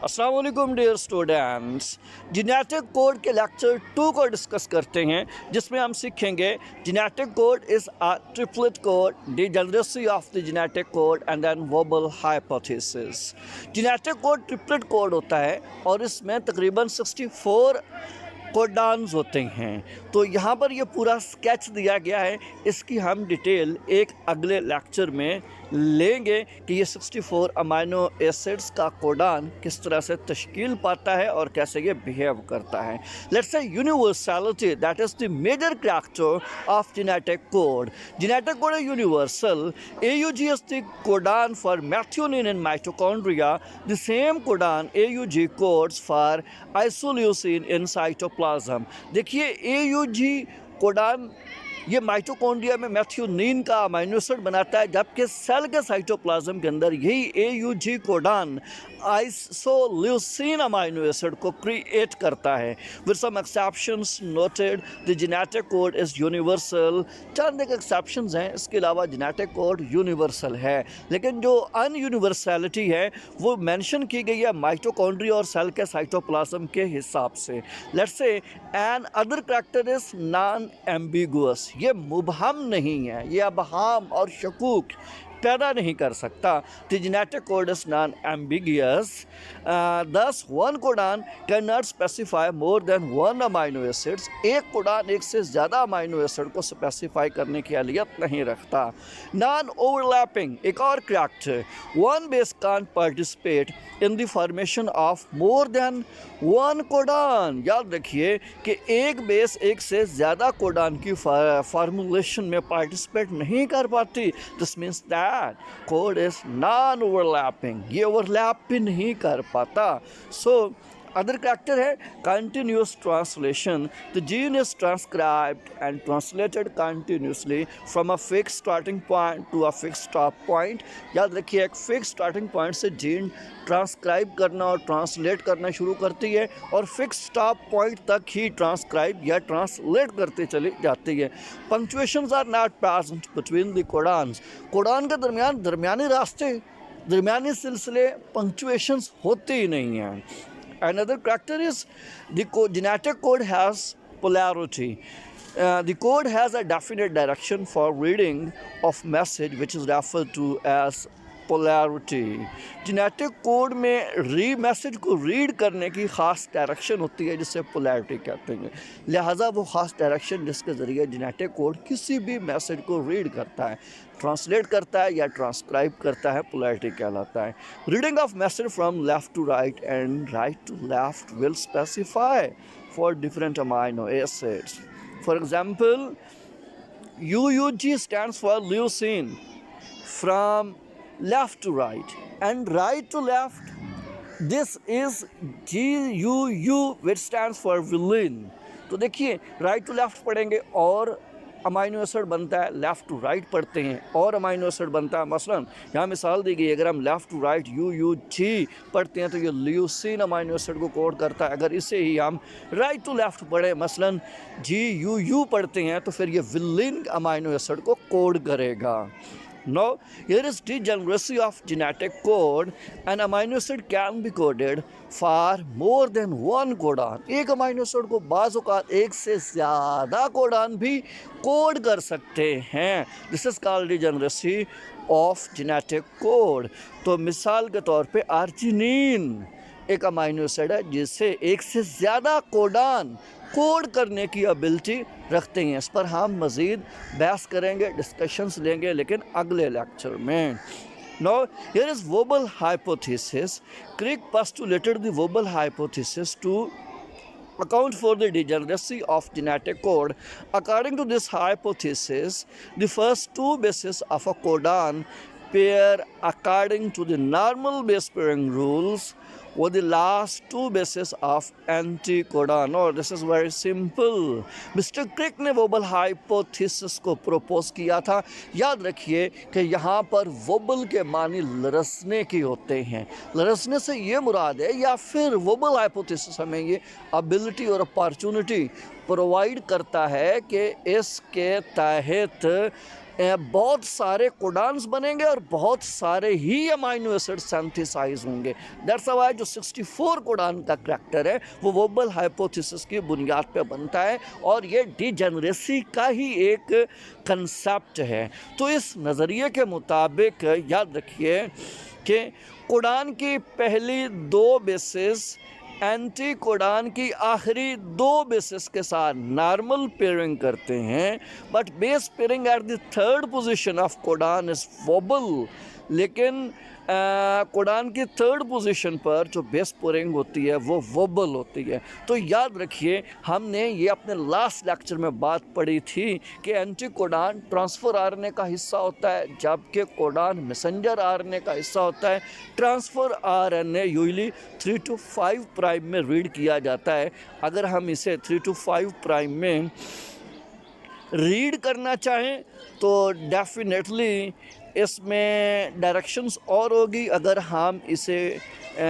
अस्सलाम वालेकुम dear students. Genetic code के लेक्चर 2 को डिस्कस करते हैं, जिसमें हम सीखेंगे genetic code is a triplet code, degeneracy of the genetic code and then verbal hypothesis. Genetic code triplet code होता है और इसमें तकरीबन 64 कोडान्स होते हैं। तो यहाँ पर ये पूरा स्केच दिया गया है, इसकी हम डिटेल एक अगले लेक्चर में लेंगे कि ये 64 अमाइनो एसिड्स का कोडान किस तरह से तश्कील पाता है और कैसे ये बिहेव करता है। Let's say universality that is the major character of genetic code. Genetic code is universal. AUG is the codon for methionine in mitochondria. The same codon AUG codes for isoleucine in cytoplasm. देखिए AUG codon ये mitochondria में methionine का amino acid बनाता है, जबकि cell के cytoplasm के अंदर यही AUG codon isoleucine amino acid को क्रिएट करता है। With some exceptions noted, the genetic code is universal. चंद एक एक्सेप्शंस हैं, इसके अलावा जेनेटिक कोड यूनिवर्सल है, लेकिन जो अनयूनिवर्सलिटी है वो मेंशन की गई है माइटोकॉन्ड्रिया और सेल के साइटोप्लाज्म के हिसाब से। Let's say another character is non ambiguous. ये मुबहम नहीं है, ये अबहाम और शकूक पैदा नहीं कर सकता। The genetic code is non ambiguous, this one codon can not specify more than one amino acids. एक कोडान एक से ज़्यादा अमाइनो एसिड को स्पेसिफाई करने की अहलियत नहीं रखता। नॉन ओवरलैपिंग एक और character, one base can't participate in the formation of more than one codon. याद रखिए कि एक बेस एक से ज़्यादा कोडान की फार्मूलेशन में पार्टिसिपेट नहीं कर पाती। This means that code is non overlapping, ये ओवरलैप भी नहीं कर पाता। सो अदर कैरेक्टर है continuous translation. The gene is transcribed and translated continuously from a fix starting point to a fix stop point. याद रखिए एक फिक्स स्टार्टिंग पॉइंट से जीन ट्रांसक्राइब करना और ट्रांसलेट करना शुरू करती है और फिक्स स्टॉप पॉइंट तक ही ट्रांसक्राइब या ट्रांसलेट करते चली जाती है। Punctuations are not present between the codons. Codon के दरमियान दरमियानी रास्ते, दरमियानी सिलसिले, पंक्चुएशंस होते ही नहीं हैं। Another character is the genetic code has polarity. The code has a definite direction for reading of message which is referred to as polarity. Genetic code में message को read करने की ख़ास डायरेक्शन होती है, जिसे पोलैरिटी कहते हैं। लिहाजा वो ख़ास डायरेक्शन जिसके ज़रिए जेनेटिक कोड किसी भी मैसेज को रीड करता है, ट्रांसलेट करता है या ट्रांसक्राइब करता है, पोलैरिटी कहलाता है। Reading of message from left to right and right to left will specify for different amino acids. For example, UUG stands for leucine from left to right and right to left. This is GUU which stands for valine. तो देखिए right to left पढ़ेंगे और amino acid बनता है, left to right पढ़ते हैं और amino acid बनता है। मसलन यहाँ मिसाल दी गई, अगर हम लेफ़्ट टू राइट UUG पढ़ते हैं तो ये ल्यूसिन अमाइनो एसिड को कोड करता है। अगर इसे ही हम राइट टू लेफ़्ट पढ़े, मसलन GUU पढ़ते हैं, तो फिर ये विलिन अमाइनो एसिड को कोड करेगा। Now, here is degeneracy of genetic code. An amino acid can be coded for more than one codon. एक अमाइनो एसिड को बाज़ औक़ात एक से ज़्यादा कोडान भी कोड कर सकते हैं। This is called degeneracy of genetic code. तो मिसाल के तौर पे आर्जिनिन एक अमाइनो एसिड है जिससे एक से ज़्यादा कोडान कोड करने की एबिलिटी रखते हैं। इस पर हम मज़ीद बहस करेंगे, डिस्कशंस लेंगे, लेकिन अगले लेक्चर में। Now, here is verbal hypothesis. Crick postulated the verbal hypothesis to account for the degeneracy of genetic code. According to this hypothesis, the first two bases of a codon pair according to the normal base pairing rules were the last two bases of anticodon. और this is very simple. Mister Crick ने wobble hypothesis को propose किया था। याद रखिए कि यहाँ पर वोबल के मानी लरसने की होते हैं। लरसने से ये मुराद है, या फिर वोबल हाइपोथेसिस हमें ये एबिलिटी और अपॉर्चुनिटी प्रोवाइड करता है कि इसके तहत बहुत सारे कोडान्स बनेंगे और बहुत सारे ही अमाइनो एसिड सिंथेसाइज होंगे। दैट्स व्हाई जो 64 कोडान का करैक्टर है वो वोबल हाइपोथेसिस की बुनियाद पे बनता है और ये डिजेनरेसी का ही एक कंसेप्ट है। तो इस नज़रिए के मुताबिक याद रखिए कि कोडान की पहली दो बेसिस एंटी कोडान की आखिरी दो बेसिस के साथ नॉर्मल पेयरिंग करते हैं, but base pairing at the third position of codon is wobble. लेकिन कोडान की थर्ड पोजीशन पर जो बेस पेयरिंग होती है वो वोबल होती है। तो याद रखिए हमने ये अपने लास्ट लेक्चर में बात पढ़ी थी कि एंटी कोडान ट्रांसफ़र आरएनए का हिस्सा होता है जबकि कोडान मैसेंजर आरएनए का हिस्सा होता है। Transfer RNA usually 3 to 5 prime में रीड किया जाता है। अगर हम इसे 3 to 5 प्राइम में रीड करना चाहें तो डेफिनेटली इसमें डायरेक्शंस और होगी। अगर हम इसे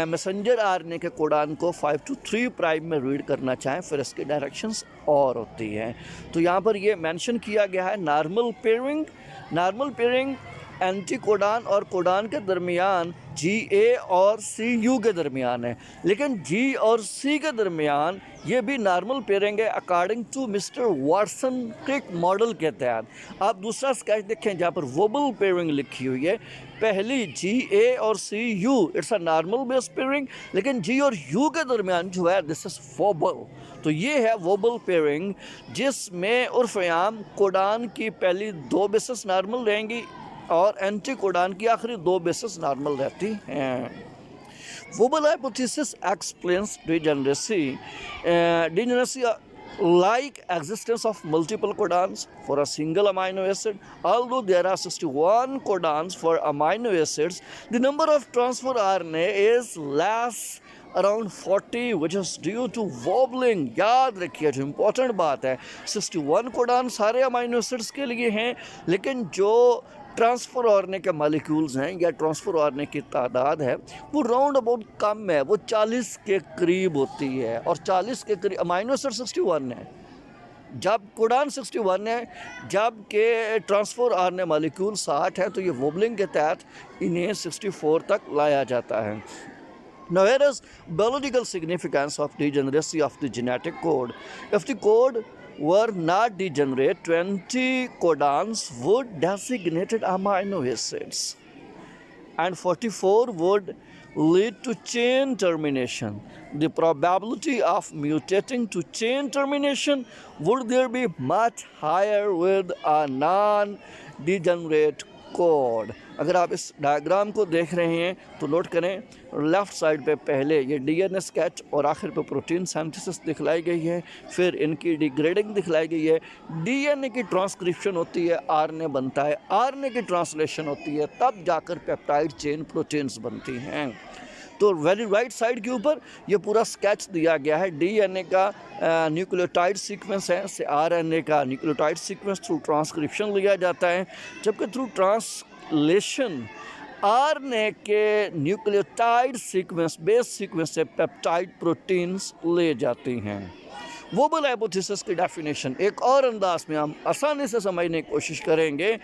मैसेंजर आरएनए के कोडान को 5 to 3 प्राइम में रीड करना चाहें फिर इसकी डायरेक्शंस और होती हैं। तो यहाँ पर ये मेंशन किया गया है नॉर्मल पेयरिंग एंटी कोडान और कोडान के दरमियान GA और CU के दरमियान है, लेकिन G और C के दरमियान ये भी नॉर्मल पेयरिंग है according to mister Watson Crick model के तहत। आप दूसरा स्केच देखें जहाँ पर वोबल पेयरिंग लिखी हुई है। पहली GA और CU it's a normal base pairing, लेकिन G और U के दरमियान जो है दिस इज वोबल। तो ये है वोबल पेयरिंग जिसमें उर्फ़-ए-आम कोडान की पहली दो बेसिस नॉर्मल रहेंगी और एंटी कोडान की आखिरी दो बेसिस नॉर्मल रहती हैं। Wobble hypothesis explains degeneracy like existence of multiple codons for a single amino acid. Although there are 61 codons for amino acids, the number of transfer RNA is less around 40 which is due to wobbling। याद रखिए जो important बात है 61 codon सारे amino acids के लिए हैं, लेकिन जो ट्रांसफ़र आरएनए के मालिक्यूल्स हैं या ट्रांसफ़र आरएनए की तादाद है वो राउंड अबाउट कम है, वो 40 के करीब होती है और 40 के करीब अमाइनो एसिड 61 है जब कोडान 61 है, जबकि ट्रांसफ़र आरएनए मालिक्यूल 60 है। तो ये वोबलिंग के तहत इन्हें 64 तक लाया जाता है। Now here is biological significance of degeneracy of the genetic code. If the code were not degenerate, 20 codons would designated amino acids and 44 would lead to chain termination. The probability of mutating to chain termination would there be much higher with a non-degenerate code. अगर आप इस diagram को देख रहे हैं तो note करें left side पे पहले ये डीएनए स्केच और आखिर पे प्रोटीन सिंथेसिस दिखलाई गई है, फिर इनकी डिग्रेडिंग दिखलाई गई है। डीएनए की ट्रांसक्रिप्शन होती है, आरएनए बनता है, आरएनए की ट्रांसलेशन होती है, तब जाकर पेप्टाइड चेन प्रोटीन्स बनती हैं। तो वेरी राइट साइड के ऊपर ये पूरा स्केच दिया गया है। डीएनए का न्यूक्लियोटाइड सीक्वेंस है, से आरएनए का न्यूक्लियोटाइड सीक्वेंस थ्रू ट्रांसक्रिप्शन लिया जाता है, जबकि थ्रू ट्रांसलेशन आरएनए के न्यूक्लियोटाइड सीक्वेंस बेस सीक्वेंस से पेप्टाइड प्रोटीन्स ले जाती हैं। वोबल हाइपोथेसिस की डेफिनेशन एक और अंदाज में हम आसानी से समझने की कोशिश करेंगे।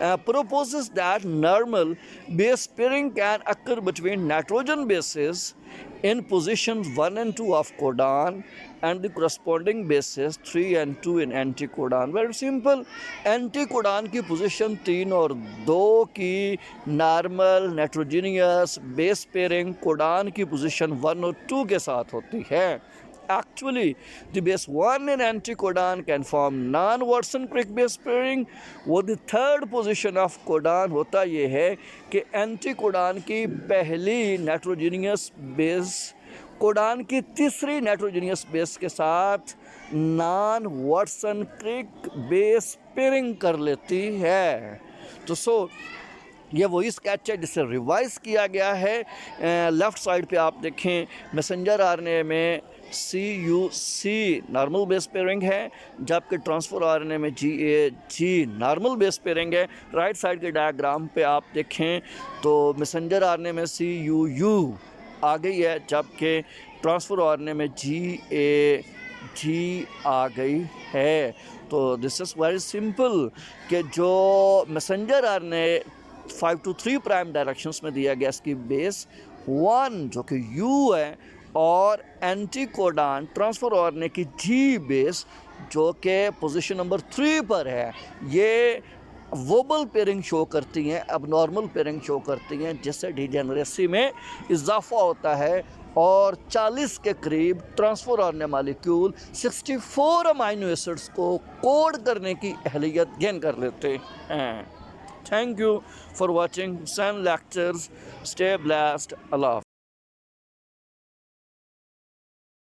Purposes that normal base pairing can occur between nitrogen bases in positions 1 and 2 of codon and the corresponding bases 3 and 2 in anticodon। Very simple, anticodon की पोजीशन 3 और 2 की normal nitrogenous base pairing codon की position 1 और 2 के साथ होती है। Actually, the base 1 in anticodon can form non-Watson-Crick base pairing। वो the third position of codon होता ये है कि anticodon की पहली नाइट्रोजीनियस बेस कोडान की तीसरी नाइट्रोजीनियस बेस के साथ non-Watson-Crick बेस पेयरिंग कर लेती है। तो ये वही स्केच है जिसे रिवाइज किया गया है। लेफ़्ट साइड पे आप देखें मैसेंजर आरएनए में CUC नॉर्मल बेस पेयरिंग है, जबकि ट्रांसफ़र आरएनए में GAG नॉर्मल बेस पेयरिंग है। राइट साइड के डायग्राम पे आप देखें तो मैसेंजर आरएनए में CUU आ गई है, जबकि ट्रांसफ़र आरएनए में GAG जी आ गई है। तो दिस इज़ वेरी सिंपल कि जो messenger RNA 5 to 3 prime directions में दिया गया, इसकी बेस 1 जो कि यू है, और एंटी कोडान ट्रांसफर आरएनए की जी बेस जो कि पोजीशन नंबर 3 पर है, ये वोबल पेयरिंग शो करती हैं, अबनॉर्मल पेयरिंग शो करती हैं, जिससे डिजेनरेसी में इजाफा होता है और 40 के करीब transfer RNA molecule 64 amino acids को कोड करने की अहलियत गेन कर लेते हैं। Thank you for watching Hussain lectures. Stay blessed. Allah.